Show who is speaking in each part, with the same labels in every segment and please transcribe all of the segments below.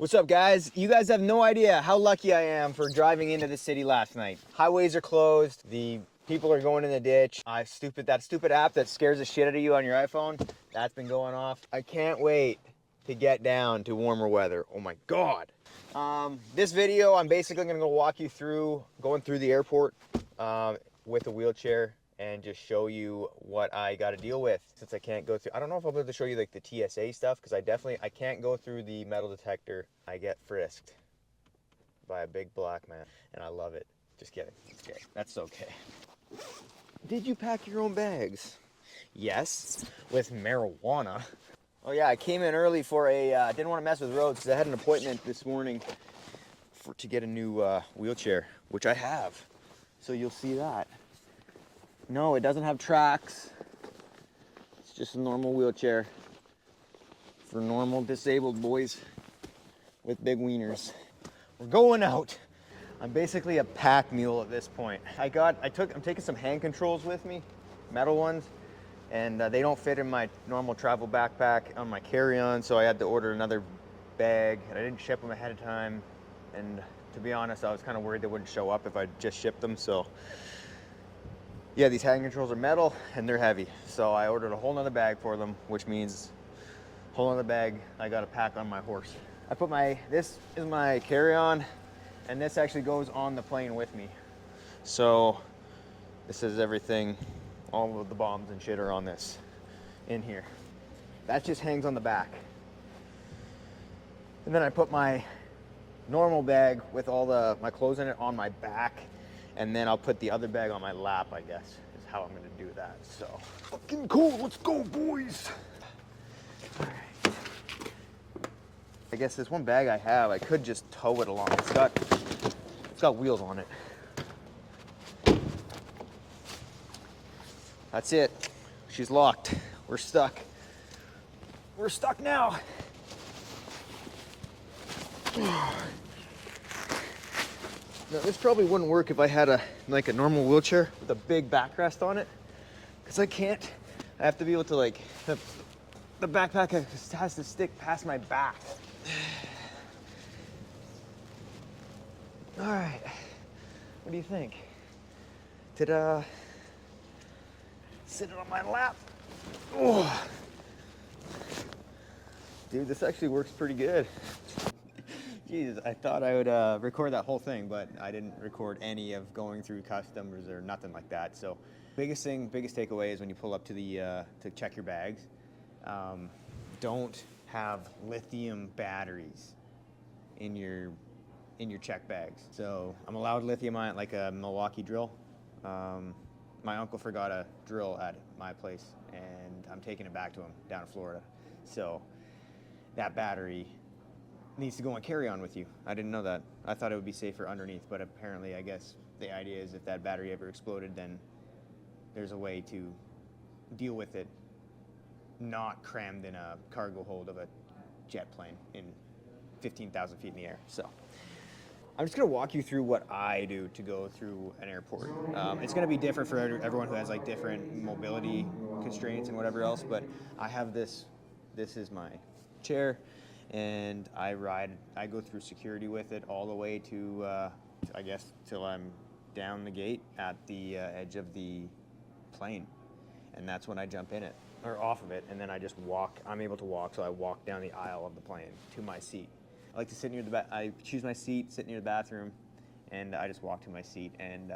Speaker 1: What's up, guys? You guys have no idea how lucky I am for driving into the city last night. Highways are closed. The people are going in the ditch. That stupid app that scares the shit out of you on your iPhone, that's been going off. I can't wait to get down to warmer weather. Oh my God. This video, I'm basically gonna go walk you through going through the airport with a wheelchair and just show you what I got to deal with since I can't go through. I don't know if I'll be able to show you like the TSA stuff because I can't go through the metal detector. I get frisked by a big black man and I love it. Just kidding. Okay, that's okay. Did you pack your own bags? Yes, with marijuana. Oh yeah, I came in early for a, didn't want to mess with roads because I had an appointment this morning to get a new wheelchair, which I have. So you'll see that. No, it doesn't have tracks. It's just a normal wheelchair for normal disabled boys with big wieners. We're going out. I'm basically a pack mule at this point. I'm taking some hand controls with me, metal ones, and they don't fit in my normal travel backpack on my carry-on, so I had to order another bag, and I didn't ship them ahead of time. And to be honest, I was kind of worried they wouldn't show up if I just shipped them, so yeah, these hand controls are metal and they're heavy. So I ordered a whole nother bag for them, which means a whole nother bag I got to pack on my horse. This is my carry-on, and this actually goes on the plane with me. So this is everything, all of the bombs and shit are on this in here. That just hangs on the back. And then I put my normal bag with all my clothes in it on my back. And then I'll put the other bag on my lap, I guess, is how I'm gonna do that. So, fucking cool, let's go, boys. All right. I guess this one bag I have, I could just tow it along. It's got wheels on it. That's it. She's locked. We're stuck. We're stuck now. Now, this probably wouldn't work if I had a normal wheelchair with a big backrest on it, because I can't. I have to be able to the backpack has to stick past my back. All right, what do you think? Sit it on my lap. Oh, dude, this actually works pretty good. Jesus, I thought I would record that whole thing, but I didn't record any of going through customs or nothing like that. So, biggest takeaway is when you pull up to to check your bags, don't have lithium batteries in your check bags. So I'm allowed lithium ion, like a Milwaukee drill. My uncle forgot a drill at my place, and I'm taking it back to him down in Florida. So that battery needs to go on carry-on with you. I didn't know that. I thought it would be safer underneath, but apparently I guess the idea is if that battery ever exploded, then there's a way to deal with it not crammed in a cargo hold of a jet plane in 15,000 feet in the air. So I'm just gonna walk you through what I do to go through an airport. It's gonna be different for everyone who has like different mobility constraints and whatever else, but I have this is my chair, and I go through security with it all the way to, I guess, till I'm down the gate at the edge of the plane. And that's when I jump in it, or off of it, and then I just walk. I'm able to walk, so I walk down the aisle of the plane to my seat. I like to sit near I choose my seat, sit near the bathroom, and I just walk to my seat. And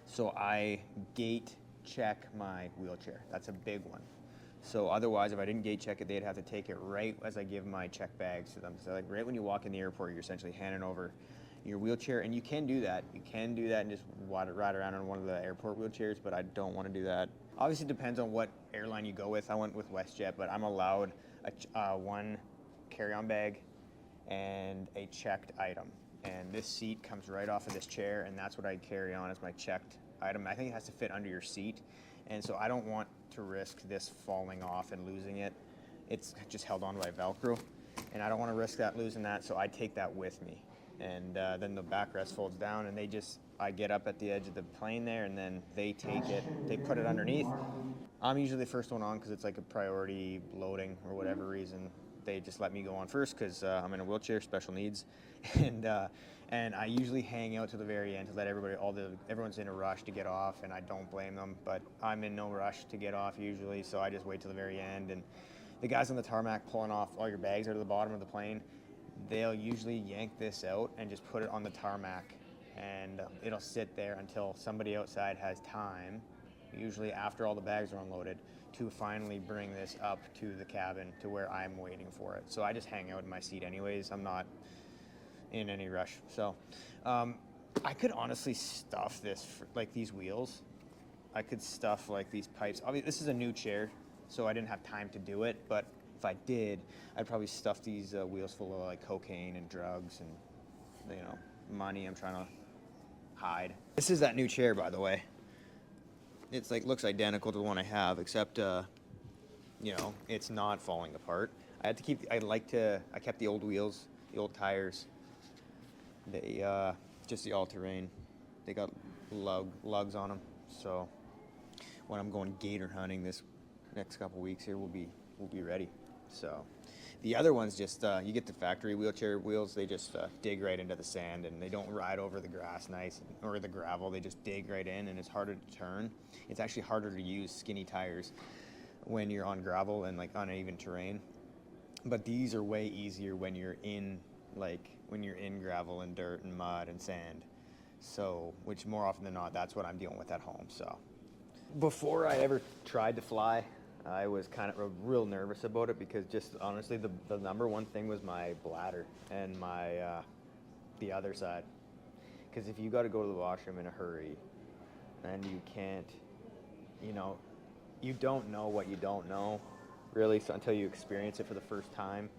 Speaker 1: so I gate check my wheelchair. That's a big one. So otherwise, if I didn't gate check it, they'd have to take it right as I give my check bags to them. So like right when you walk in the airport, you're essentially handing over your wheelchair, and you can do that. You can do that and just ride around on one of the airport wheelchairs, but I don't want to do that. Obviously, it depends on what airline you go with. I went with WestJet, but I'm allowed one carry-on bag and a checked item. And this seat comes right off of this chair, and that's what I carry on as my checked item. I think it has to fit under your seat. And so I don't want to risk this falling off and losing it. It's just held on by Velcro, and I don't want to risk losing that, so I take that with me. And then the backrest folds down, and I get up at the edge of the plane there, and then they take it, they put it underneath. I'm usually the first one on because it's like a priority loading or whatever reason. they just let me go on first because I'm in a wheelchair, special needs, and I usually hang out to the very end to let everyone's in a rush to get off, and I don't blame them, but I'm in no rush to get off usually, so I just wait till the very end. And the guys on the tarmac pulling off all your bags out of the bottom of the plane, they'll usually yank this out and just put it on the tarmac, and it'll sit there until somebody outside has time, usually after all the bags are unloaded, to finally bring this up to the cabin to where I'm waiting for it. So I just hang out in my seat anyways. I'm not in any rush. So I could honestly stuff this, like these wheels. I could stuff like these pipes. Obviously, this is a new chair, so I didn't have time to do it, but if I did, I'd probably stuff these wheels full of like cocaine and drugs and, you know, money I'm trying to hide. This is that new chair, by the way. It's like looks identical to the one I have, except you know, it's not falling apart. I kept the old wheels, the old tires. They just the all-terrain. They got lugs on them. So when I'm going gator hunting this next couple weeks here, we'll be ready. So the other ones just you get the factory wheelchair wheels. They just dig right into the sand, and they don't ride over the grass nice or the gravel. They just dig right in, and it's harder to turn. It's actually harder to use skinny tires when you're on gravel and like uneven terrain. But these are way easier when you're in gravel and dirt and mud and sand. So, which more often than not, that's what I'm dealing with at home. So before I ever tried to fly, I was kind of real nervous about it because just honestly, the number one thing was my bladder and my the other side. Because if you got to go to the washroom in a hurry and you can't, you know, you don't know what you don't know, really, so until you experience it for the first time.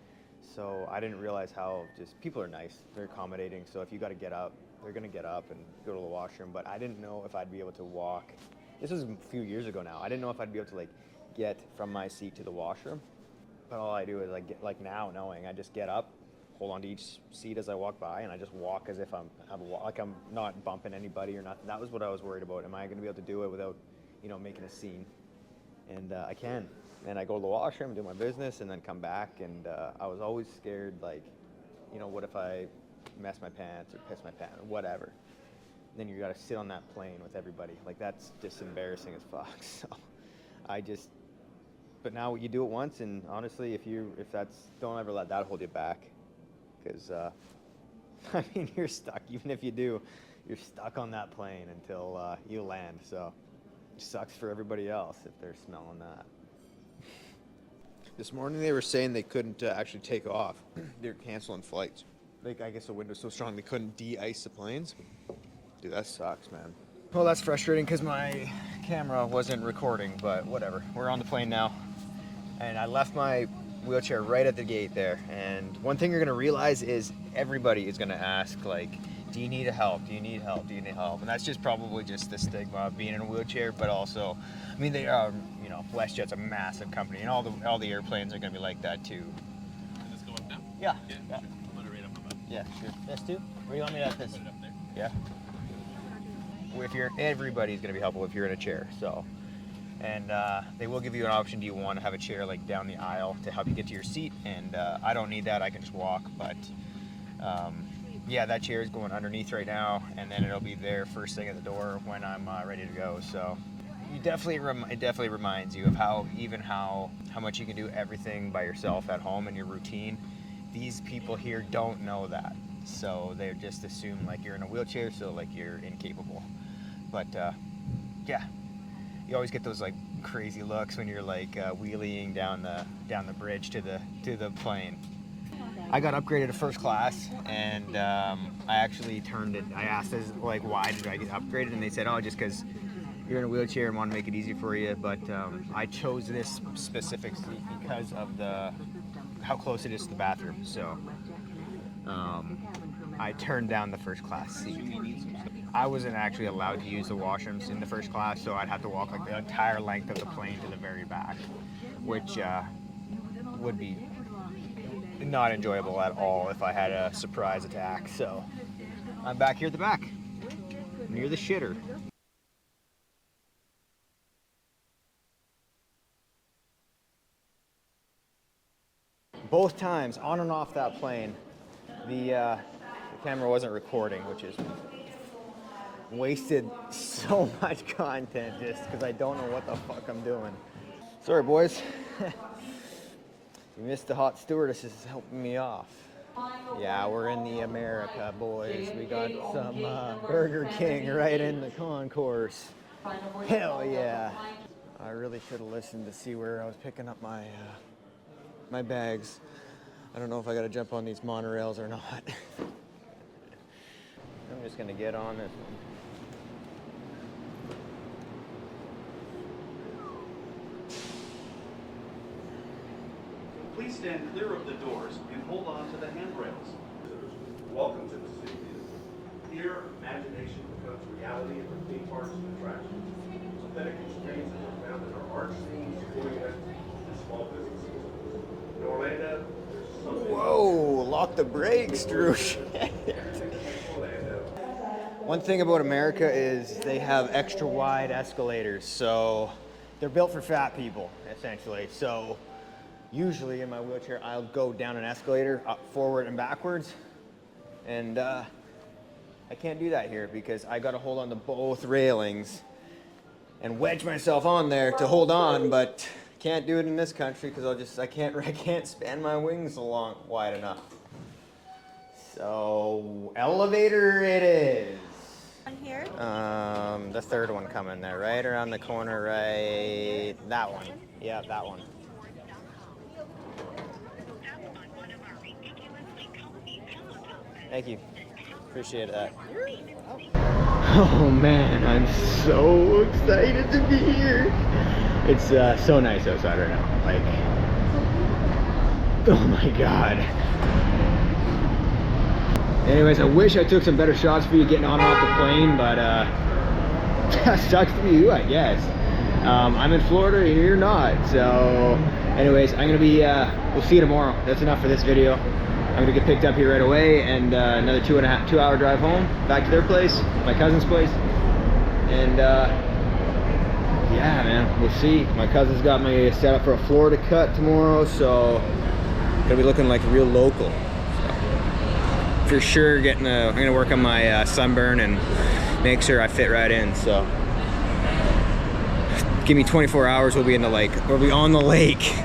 Speaker 1: So I didn't realize how just people are nice, they're accommodating. So if you got to get up, they're gonna get up and go to the washroom. But I didn't know if I'd be able to walk. This was a few years ago now. I didn't know if I'd be able to like get from my seat to the washroom. But all I do is like now knowing, I just get up, hold on to each seat as I walk by, and I just walk as if I'm not bumping anybody or nothing. That was what I was worried about. Am I gonna be able to do it without, you know, making a scene? And I can. And I go to the washroom, do my business, and then come back. And I was always scared, like, you know, what if I mess my pants or piss my pants or whatever? And then you got to sit on that plane with everybody. Like, that's just embarrassing as fuck. So but now you do it once, and honestly, don't ever let that hold you back. Because, I mean, you're stuck. Even if you do, you're stuck on that plane until you land. So it sucks for everybody else if they're smelling that.
Speaker 2: This morning they were saying they couldn't actually take off. They're canceling flights. Like, I guess the window's so strong they couldn't de-ice the planes. Dude, that sucks, man.
Speaker 1: Well, that's frustrating because my camera wasn't recording, but whatever. We're on the plane now. And I left my wheelchair right at the gate there. And one thing you're going to realize is everybody is going to ask, like, do you need help? Do you need help? Do you need help? And that's just probably just the stigma of being in a wheelchair, but also, I mean, they are, you know, WestJet's a massive company, and all the airplanes are going to be like that too.
Speaker 3: Can this go up now?
Speaker 1: Yeah.
Speaker 3: Yeah.
Speaker 1: Yeah.
Speaker 3: Put it right up above.
Speaker 1: Yeah, sure. This too? Where do you want me to have this?
Speaker 3: Put it up there.
Speaker 1: Yeah. Everybody's going to be helpful if you're in a chair, so. And they will give you an option. Do you want to have a chair like down the aisle to help you get to your seat? And I don't need that. I can just walk, but yeah, that chair is going underneath right now, and then it'll be there first thing at the door when I'm ready to go. So it definitely reminds you of how much you can do everything by yourself at home in your routine. These people here don't know that, so they just assume like you're in a wheelchair, so like you're incapable. But yeah, you always get those like crazy looks when you're like wheeling down the bridge to the plane. I got upgraded to first class, and I actually I asked like, why did I get upgraded, and they said, oh, just because you're in a wheelchair and want to make it easy for you. But I chose this specific seat because of how close it is to the bathroom. So I turned down the first class seat. I wasn't actually allowed to use the washrooms in the first class, so I'd have to walk like the entire length of the plane to the very back, which would be not enjoyable at all if I had a surprise attack. So I'm back here at the back, near the shitter. both times, on and off that plane, the camera wasn't recording, which is wasted so much content just because I don't know what the fuck I'm doing. Sorry, boys. You missed the hot stewardess is helping me off. Yeah, we're in the America, boys. We got some Burger King right in the concourse. Hell yeah. I really should have listened to see where I was picking up my my bags. I don't know if I gotta jump on these monorails or not. I'm just gonna get on this one.
Speaker 4: Please stand clear of the doors and hold on to the handrails.
Speaker 5: Welcome to the city. Here, imagination becomes reality in our theme parks and attractions. Authentic experiences are found in our art scenes, sporting events, and small businesses. In Orlando, there's something.
Speaker 1: Whoa, lock the brakes, Drew. One thing about America is they have extra wide escalators, so they're built for fat people, essentially. So usually in my wheelchair, I'll go down an escalator, up, forward, and backwards. And I can't do that here because I got to hold on to both railings and wedge myself on there to hold on, but can't do it in this country because I can't span my wings wide enough. So elevator it is.
Speaker 6: One here?
Speaker 1: The third one coming there, right around the corner, right. That one. Yeah, that one. Thank you. Appreciate that. Oh man, I'm so excited to be here. It's so nice outside right now. Like, oh my god. Anyways, I wish I took some better shots for you getting on and off the plane, but sucks to be you, I guess. I'm in Florida and you're not, so anyways, I'm gonna be we'll see you tomorrow. That's enough for this video. I'm gonna get picked up here right away, and another 2 hour drive home back to their place, my cousin's place. And yeah, man, we'll see. My cousin's got me set up for a Florida cut tomorrow, so gonna be looking like real local. For sure I'm gonna work on my sunburn and make sure I fit right in. So give me 24 hours, we'll be on the lake.